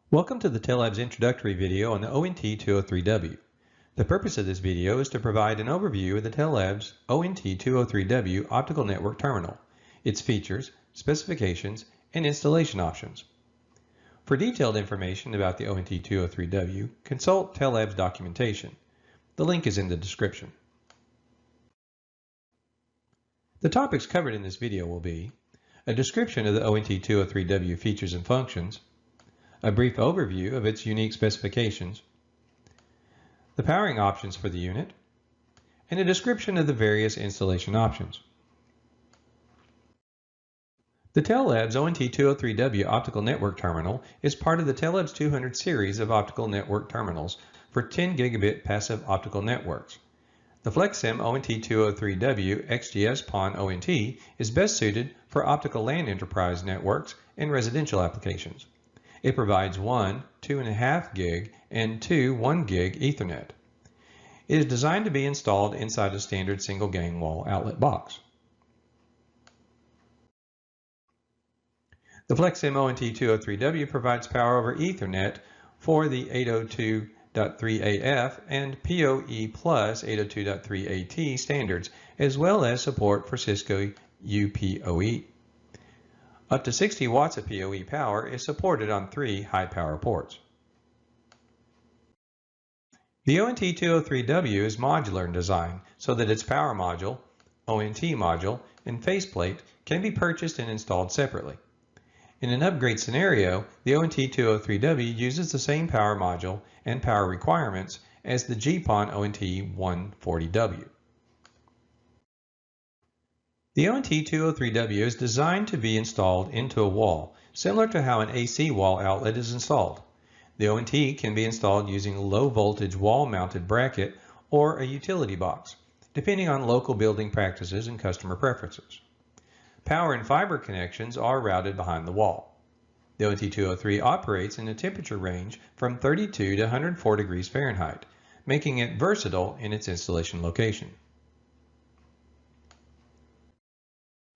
Welcome to the Tellabs introductory video on the ONT203W. The purpose of this video is to provide an overview of the Tellabs ONT203W optical network terminal, its features, specifications, and installation options. For detailed information about the ONT203W, consult Tellabs documentation. The link is in the description. The topics covered in this video will be a description of the ONT203W features and functions, a brief overview of its unique specifications, the powering options for the unit, and a description of the various installation options. The Tellabs ONT203W optical network terminal is part of the Tellabs 200 series of optical network terminals for 10 gigabit passive optical networks. The FlexSim ONT203W XGS-PON ONT is best suited for optical LAN enterprise networks and residential applications. It provides 1 2.5 gig and 2 1 gig Ethernet. It is designed to be installed inside a standard single gang wall outlet box. The FlexSim ONT203W provides power over Ethernet for the 802.3AF and PoE plus 802.3AT standards, as well as support for Cisco UPoE. Up to 60 watts of PoE power is supported on 3 high-power ports. The ONT203W is modular in design so that its power module, ONT module, and faceplate can be purchased and installed separately. In an upgrade scenario, the ONT203W uses the same power module and power requirements as the GPON ONT140W. The ONT203W is designed to be installed into a wall, similar to how an AC wall outlet is installed. The ONT can be installed using a low-voltage wall-mounted bracket or a utility box, depending on local building practices and customer preferences. Power and fiber connections are routed behind the wall. The ONT203 operates in a temperature range from 32 to 104 degrees Fahrenheit, making it versatile in its installation location.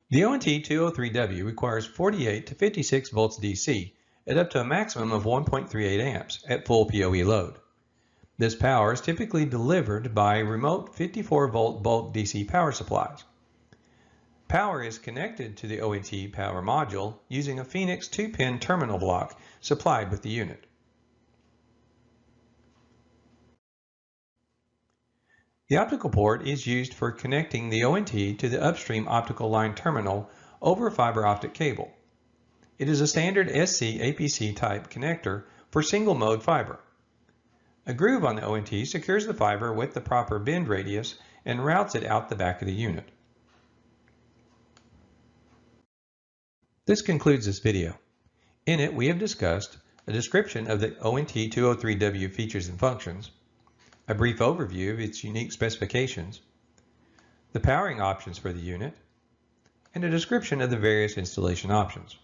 The ONT203W requires 48 to 56 volts DC at up to a maximum of 1.38 amps at full PoE load. This power is typically delivered by remote 54-volt bulk DC power supplies. Power is connected to the ONT power module using a Phoenix 2-pin terminal block supplied with the unit. The optical port is used for connecting the ONT to the upstream optical line terminal over a fiber optic cable. It is a standard SC-APC type connector for single mode fiber. A groove on the ONT secures the fiber with the proper bend radius and routes it out the back of the unit. This concludes this video. In it, we have discussed a description of the ONT203W features and functions, a brief overview of its unique specifications, the powering options for the unit, and a description of the various installation options.